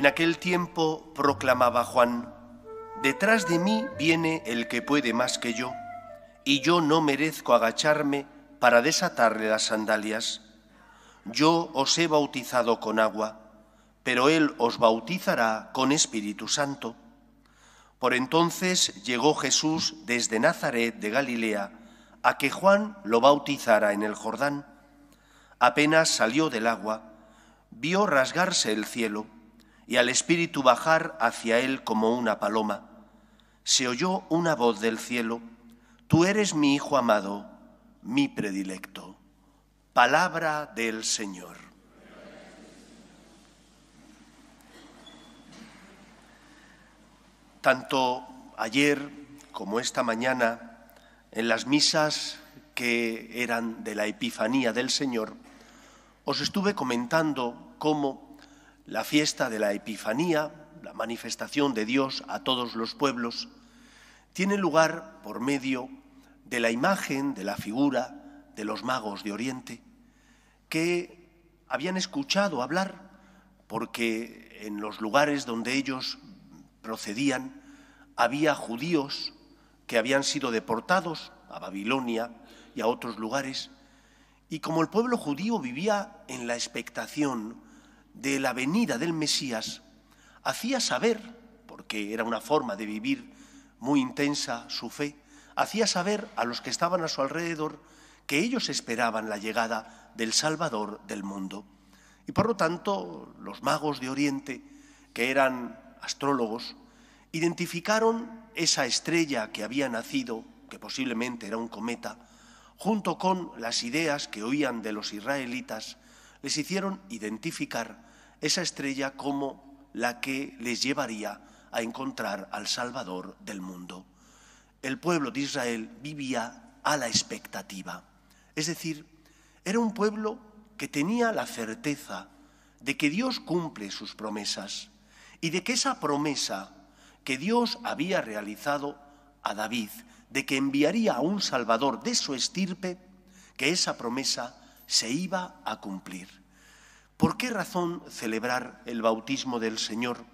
En aquel tiempo proclamaba Juan: «Detrás de mí viene el que puede más que yo, y yo no merezco agacharme para desatarle las sandalias. Yo os he bautizado con agua, pero él os bautizará con Espíritu Santo». Por entonces llegó Jesús desde Nazaret de Galilea a que Juan lo bautizara en el Jordán. Apenas salió del agua, vio rasgarse el cielo y al Espíritu bajar hacia él como una paloma. Se oyó una voz del cielo: «Tú eres mi Hijo amado, mi predilecto». Palabra del Señor. Tanto ayer como esta mañana, en las misas que eran de la Epifanía del Señor, os estuve comentando cómo la fiesta de la Epifanía, la manifestación de Dios a todos los pueblos, tiene lugar por medio de la imagen, de la figura de los magos de Oriente, que habían escuchado hablar, porque en los lugares donde ellos procedían había judíos que habían sido deportados a Babilonia y a otros lugares, y como el pueblo judío vivía en la expectación de la venida del Mesías, hacía saber, porque era una forma de vivir muy intensa su fe, hacía saber a los que estaban a su alrededor que ellos esperaban la llegada del Salvador del mundo. Y por lo tanto, los magos de Oriente, que eran astrólogos, identificaron esa estrella que había nacido, que posiblemente era un cometa, junto con las ideas que oían de los israelitas, les hicieron identificar esa estrella como la que les llevaría a encontrar al Salvador del mundo. El pueblo de Israel vivía a la expectativa, es decir, era un pueblo que tenía la certeza de que Dios cumple sus promesas y de que esa promesa que Dios había realizado a David, de que enviaría a un Salvador de su estirpe, que esa promesa se iba a cumplir. ¿Por qué razón celebrar el bautismo del Señor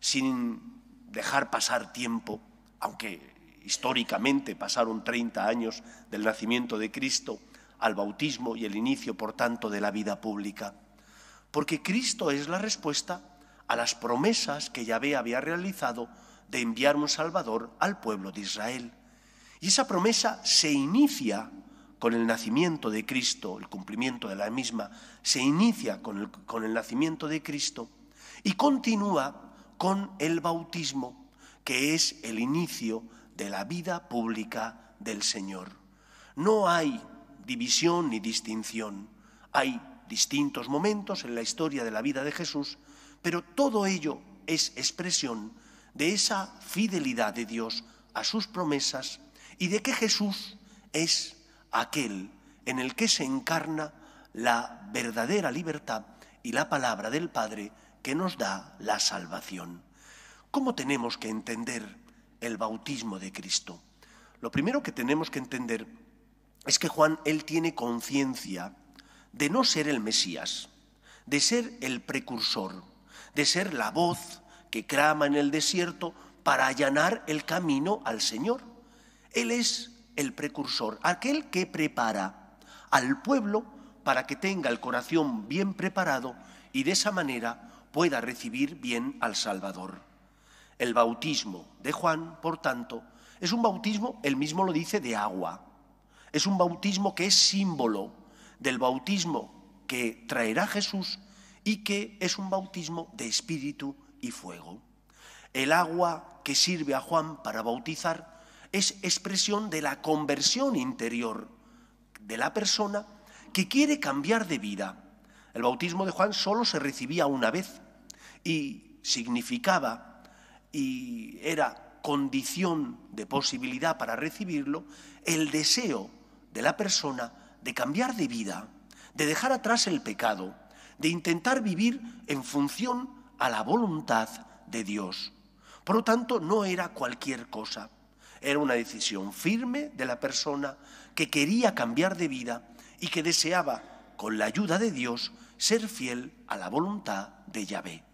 sin dejar pasar tiempo, aunque históricamente pasaron 30 años del nacimiento de Cristo al bautismo y el inicio, por tanto, de la vida pública? Porque Cristo es la respuesta a las promesas que Yahvé había realizado de enviar un Salvador al pueblo de Israel. Y esa promesa se inicia con el nacimiento de Cristo, el cumplimiento de la misma, se inicia con el nacimiento de Cristo y continúa con el bautismo, que es el inicio de la vida pública del Señor. No hay división ni distinción, hay distintos momentos en la historia de la vida de Jesús, pero todo ello es expresión de esa fidelidad de Dios a sus promesas y de que Jesús es aquel en el que se encarna la verdadera libertad y la palabra del Padre que nos da la salvación. ¿Cómo tenemos que entender el bautismo de Cristo? Lo primero que tenemos que entender es que Juan, él tiene conciencia de no ser el Mesías, de ser el precursor, de ser la voz que clama en el desierto para allanar el camino al Señor. Él es el precursor, aquel que prepara al pueblo para que tenga el corazón bien preparado y de esa manera pueda recibir bien al Salvador. El bautismo de Juan, por tanto, es un bautismo, él mismo lo dice, de agua. Es un bautismo que es símbolo del bautismo que traerá Jesús y que es un bautismo de espíritu y fuego. El agua que sirve a Juan para bautizar es expresión de la conversión interior de la persona que quiere cambiar de vida. El bautismo de Juan solo se recibía una vez y significaba y era condición de posibilidad para recibirlo el deseo de la persona de cambiar de vida, de dejar atrás el pecado, de intentar vivir en función a la voluntad de Dios. Por lo tanto, no era cualquier cosa. Era una decisión firme de la persona que quería cambiar de vida y que deseaba, con la ayuda de Dios, ser fiel a la voluntad de Yahvé.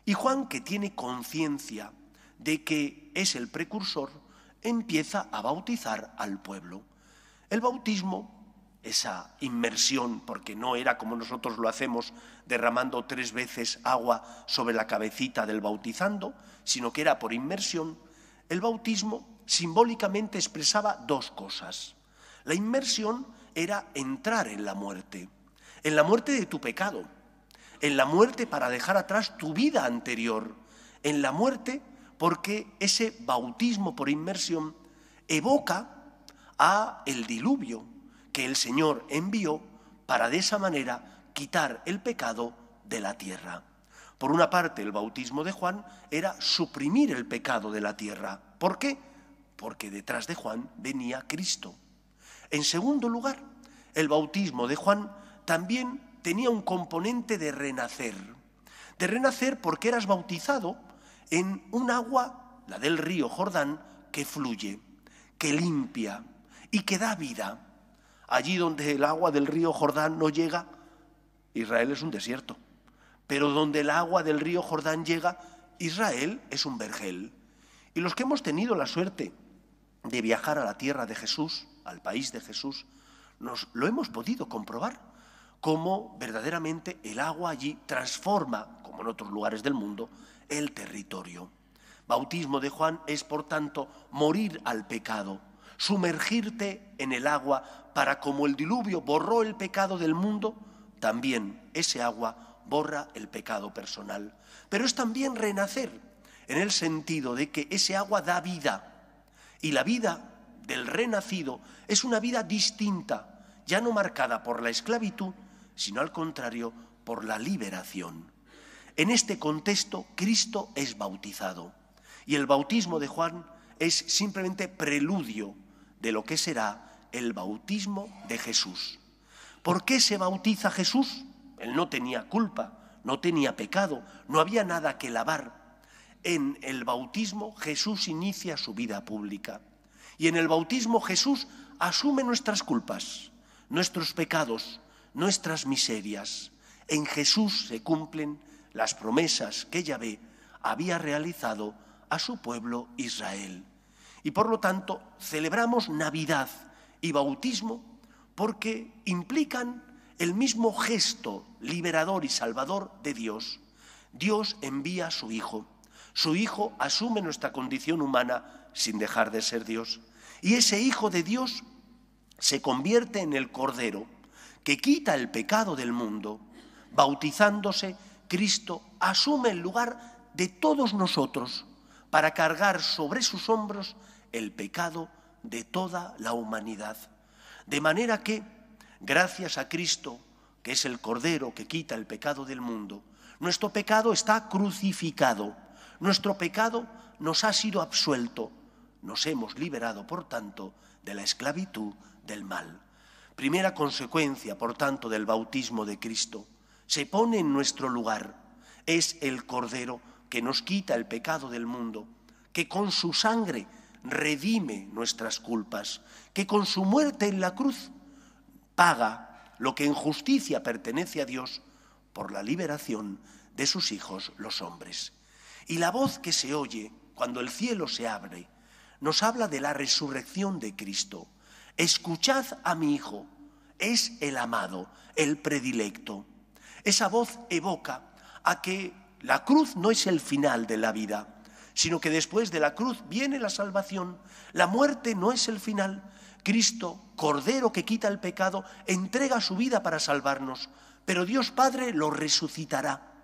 Y Juan, que tiene conciencia de que es el precursor, empieza a bautizar al pueblo. El bautismo, esa inmersión, porque no era como nosotros lo hacemos, derramando 3 veces agua sobre la cabecita del bautizando, sino que era por inmersión. El bautismo simbólicamente expresaba 2 cosas. La inmersión era entrar en la muerte de tu pecado, en la muerte para dejar atrás tu vida anterior, en la muerte porque ese bautismo por inmersión evoca a el diluvio que el Señor envió para de esa manera quitar el pecado de la tierra. Por una parte, el bautismo de Juan era suprimir el pecado de la tierra. ¿Por qué? Porque detrás de Juan venía Cristo. En segundo lugar, el bautismo de Juan también tenía un componente de renacer. De renacer porque eras bautizado en un agua, la del río Jordán, que fluye, que limpia y que da vida. Allí donde el agua del río Jordán no llega, Israel es un desierto. Pero donde el agua del río Jordán llega, Israel es un vergel. Y los que hemos tenido la suerte de viajar a la tierra de Jesús, al país de Jesús, nos lo hemos podido comprobar, cómo verdaderamente el agua allí transforma, como en otros lugares del mundo, el territorio. Bautismo de Juan es, por tanto, morir al pecado, sumergirte en el agua para, como el diluvio borró el pecado del mundo, también ese agua borra el pecado personal. Pero es también renacer, en el sentido de que ese agua da vida, y la vida del renacido es una vida distinta, ya no marcada por la esclavitud, sino al contrario, por la liberación. En este contexto, Cristo es bautizado, y el bautismo de Juan es simplemente preludio de lo que será el bautismo de Jesús. ¿Por qué se bautiza Jesús? Él no tenía culpa, no tenía pecado, no había nada que lavar. En el bautismo Jesús inicia su vida pública. Y en el bautismo Jesús asume nuestras culpas, nuestros pecados, nuestras miserias. En Jesús se cumplen las promesas que Yahvé había realizado a su pueblo Israel. Y por lo tanto celebramos Navidad y bautismo porque implican el mismo gesto liberador y salvador de Dios. Dios envía a su Hijo. Su Hijo asume nuestra condición humana sin dejar de ser Dios. Y ese Hijo de Dios se convierte en el Cordero que quita el pecado del mundo. Bautizándose, Cristo asume el lugar de todos nosotros para cargar sobre sus hombros el pecado de toda la humanidad. De manera que, gracias a Cristo, que es el Cordero que quita el pecado del mundo, nuestro pecado está crucificado, nuestro pecado nos ha sido absuelto, nos hemos liberado, por tanto, de la esclavitud del mal. Primera consecuencia, por tanto, del bautismo de Cristo, se pone en nuestro lugar, es el Cordero que nos quita el pecado del mundo, que con su sangre redime nuestras culpas, que con su muerte en la cruz paga lo que en justicia pertenece a Dios por la liberación de sus hijos los hombres. Y la voz que se oye cuando el cielo se abre nos habla de la resurrección de Cristo. Escuchad a mi Hijo, es el amado, el predilecto. Esa voz evoca a que la cruz no es el final de la vida, sino que después de la cruz viene la salvación. La muerte no es el final. Cristo, Cordero que quita el pecado, entrega su vida para salvarnos, pero Dios Padre lo resucitará.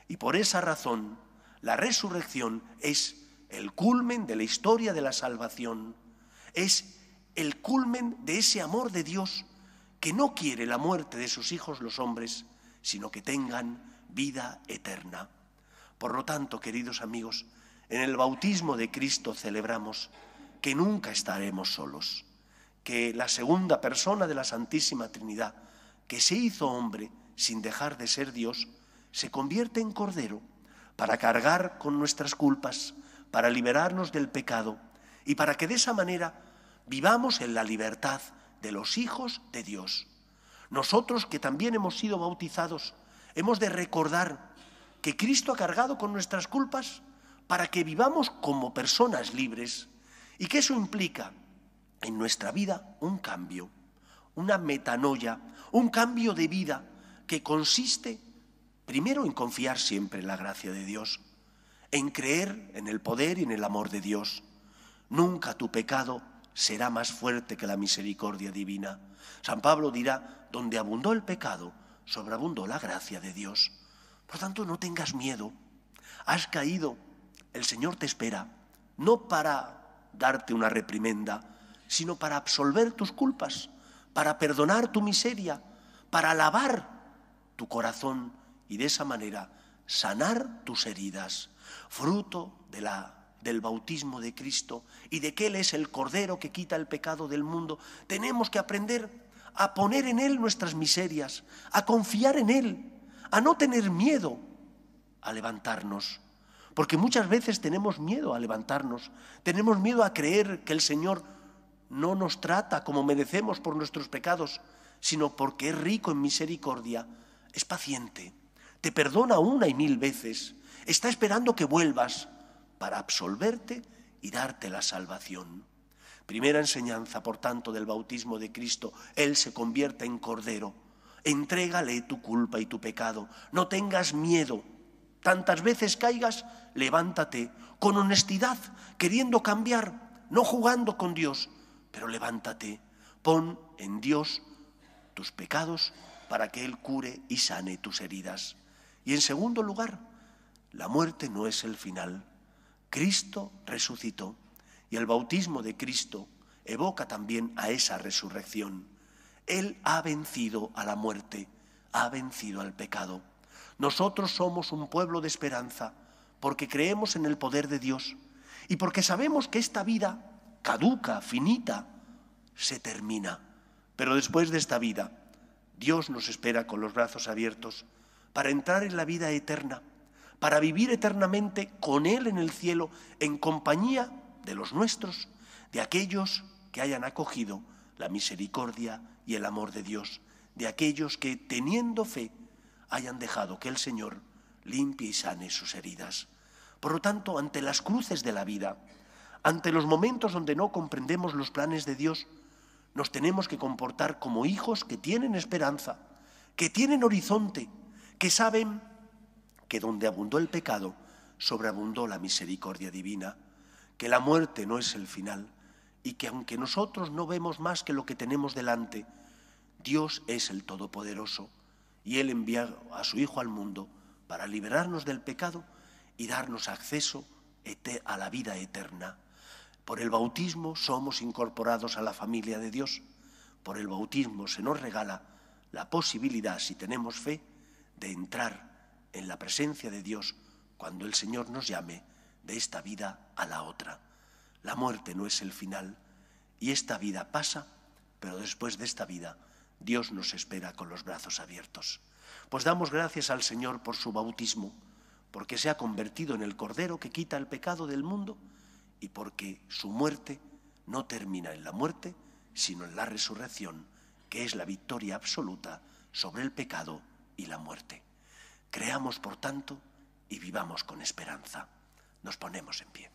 Y por esa razón, la resurrección es el culmen de la historia de la salvación. Es el culmen de ese amor de Dios que no quiere la muerte de sus hijos los hombres, sino que tengan vida eterna. Por lo tanto, queridos amigos, en el bautismo de Cristo celebramos que nunca estaremos solos, que la segunda persona de la Santísima Trinidad, que se hizo hombre sin dejar de ser Dios, se convierte en Cordero para cargar con nuestras culpas, para liberarnos del pecado y para que de esa manera vivamos en la libertad de los hijos de Dios. Nosotros que también hemos sido bautizados, hemos de recordar que Cristo ha cargado con nuestras culpas para que vivamos como personas libres y que eso implica en nuestra vida un cambio, una metanoia, un cambio de vida que consiste primero en confiar siempre en la gracia de Dios, en creer en el poder y en el amor de Dios. Nunca tu pecado será más fuerte que la misericordia divina. San Pablo dirá, donde abundó el pecado, sobreabundó la gracia de Dios. Por tanto, no tengas miedo. Has caído, el Señor te espera, no para darte una reprimenda, sino para absolver tus culpas, para perdonar tu miseria, para lavar tu corazón y de esa manera sanar tus heridas, fruto del bautismo de Cristo y de que Él es el Cordero que quita el pecado del mundo. Tenemos que aprender a poner en Él nuestras miserias, a confiar en Él, a no tener miedo a levantarnos, porque muchas veces tenemos miedo a levantarnos, tenemos miedo a creer que el Señor no nos trata como merecemos por nuestros pecados, sino porque es rico en misericordia, es paciente, te perdona 1 y 1000 veces, está esperando que vuelvas para absolverte y darte la salvación. Primera enseñanza, por tanto, del bautismo de Cristo, Él se convierte en Cordero. Entrégale tu culpa y tu pecado, no tengas miedo. Tantas veces caigas, levántate con honestidad, queriendo cambiar, no jugando con Dios, pero levántate, pon en Dios tus pecados para que Él cure y sane tus heridas. Y en segundo lugar, la muerte no es el final. Cristo resucitó y el bautismo de Cristo evoca también a esa resurrección. Él ha vencido a la muerte, ha vencido al pecado. Nosotros somos un pueblo de esperanza porque creemos en el poder de Dios y porque sabemos que esta vida caduca, finita, se termina. Pero después de esta vida, Dios nos espera con los brazos abiertos para entrar en la vida eterna, para vivir eternamente con Él en el cielo, en compañía de los nuestros, de aquellos que hayan acogido la misericordia y el amor de Dios, de aquellos que, teniendo fe, hayan dejado que el Señor limpie y sane sus heridas. Por lo tanto, ante las cruces de la vida, ante los momentos donde no comprendemos los planes de Dios, nos tenemos que comportar como hijos que tienen esperanza, que tienen horizonte, que saben que donde abundó el pecado, sobreabundó la misericordia divina, que la muerte no es el final y que aunque nosotros no vemos más que lo que tenemos delante, Dios es el Todopoderoso y Él envía a su Hijo al mundo para liberarnos del pecado y darnos acceso a la vida eterna. Por el bautismo somos incorporados a la familia de Dios. Por el bautismo se nos regala la posibilidad, si tenemos fe, de entrar en la presencia de Dios cuando el Señor nos llame de esta vida a la otra. La muerte no es el final y esta vida pasa, pero después de esta vida Dios nos espera con los brazos abiertos. Pues damos gracias al Señor por su bautismo, porque se ha convertido en el Cordero que quita el pecado del mundo y porque su muerte no termina en la muerte, sino en la resurrección, que es la victoria absoluta sobre el pecado y la muerte. Creamos, por tanto, y vivamos con esperanza. Nos ponemos en pie.